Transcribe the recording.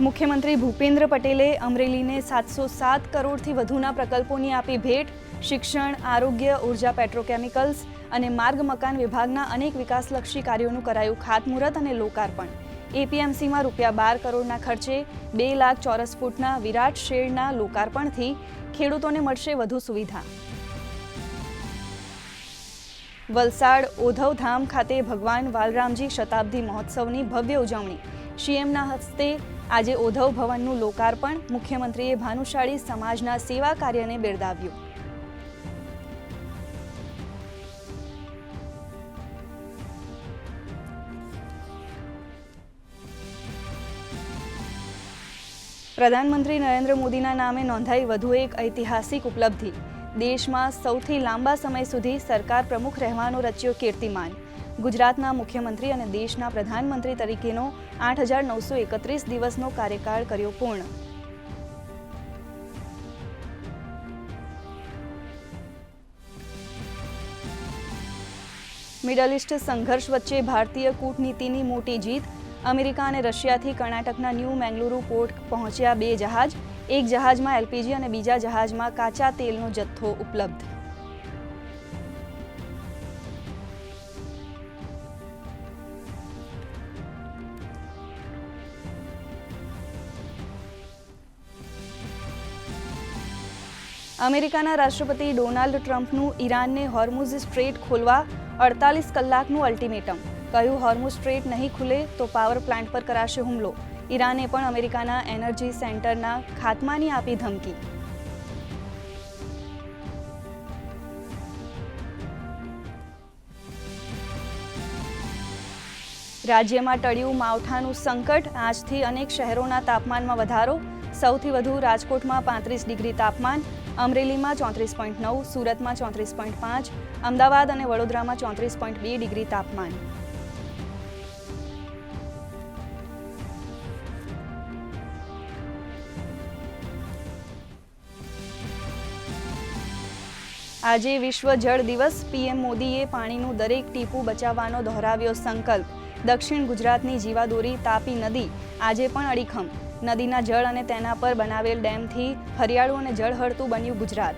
મુખ્યમંત્રી ભૂપેન્દ્ર પટેલે અમરેલીને 707 કરોડથી વધુના પ્રકલ્પોની આપી ભેટ. શિક્ષણ, આરોગ્ય, ઉર્જા, પેટ્રોકેમિકલ્સ અને માર્ગ મકાન વિભાગના અનેક વિકાસલક્ષી કાર્યોનું કરાયું ખાતમુહૂર્ત અને લોકાર્પણ. એપીએમસીમાં ₹12 કરોડના ખર્ચે 2 લાખ ચોરસ ફૂટના વિરાટ શેડના લોકાર્પણથી ખેડૂતોને મળશે વધુ સુવિધા. વલસાડ ઓધવધામ ખાતે ભગવાન વાલરામજી શતાબ્દી મહોત્સવની ભવ્ય ઉજવણી. સીએમના હસ્તે આજે ઓધવ ભવનનું લોકાર્પણ. મુખ્યમંત્રીએ ભાનુશાળી સમાજના સેવા કાર્યને બિરદાવ્યું. પ્રધાનમંત્રી નરેન્દ્ર મોદીના નામે નોંધાઈ વધુ એક ઐતિહાસિક ઉપલબ્ધિ. દેશમાં સૌથી લાંબા સમય સુધી સરકાર પ્રમુખ રહેવાનો રચ્યો કીર્તિમાન. ગુજરાતના મુખ્યમંત્રી અને દેશના પ્રધાનમંત્રી તરીકેનો 8,931 દિવસનો કાર્યકાળ કર્યો પૂર્ણ. મિડલ ઇસ્ટ સંઘર્ષ વચ્ચે ભારતીય કૂટનીતિની મોટી જીત. અમેરિકા અને રશિયાથી કર્ણાટકના ન્યૂ મેંગલુરુ પોર્ટ પહોંચ્યા 2 જહાજ. એક જહાજમાં એલપીજી અને બીજા જહાજમાં કાચા તેલનો જથ્થો ઉપલબ્ધ. અમેરિકાના રાષ્ટ્રપતિ ડોનાલ્ડ ટ્રમ્પનું ઈરાનને હોર્મુઝ સ્ટ્રેટ ખોલવા 48 કલાકનું અલ્ટિમેટમ. કહ્યું, હોર્મુઝ સ્ટ્રેટ નહીં ખુલે તો પાવર પ્લાન્ટ પર કરાશે હુમલો. ઈરાને પણ અમેરિકાના એનર્જી સેન્ટરના ખાત્માની આપી ધમકી. રાજ્યમાં ટળ્યું માવઠાનું સંકટ. આજથી અનેક શહેરોના તાપમાનમાં વધારો. સૌથી વધુ રાજકોટમાં 35 ડિગ્રી તાપમાન, અમરેલીમાં 34.9, સુરતમાં 34.5, અમદાવાદ અને વડોદરામાં 34.2 ડિગ્રી તાપમાન. આજે વિશ્વ જળ દિવસ. પીએમ મોદીએ પાણીનું દરેક ટીપું બચાવવાનો દોહરાવ્યો સંકલ્પ. દક્ષિણ ગુજરાતની જીવાદોરી તાપી નદી આજે પણ અડીખમ. નદીના જળ અને તેના પર બનાવેલ ડેમથી હરિયાળું અને જળહળતું બન્યું ગુજરાત.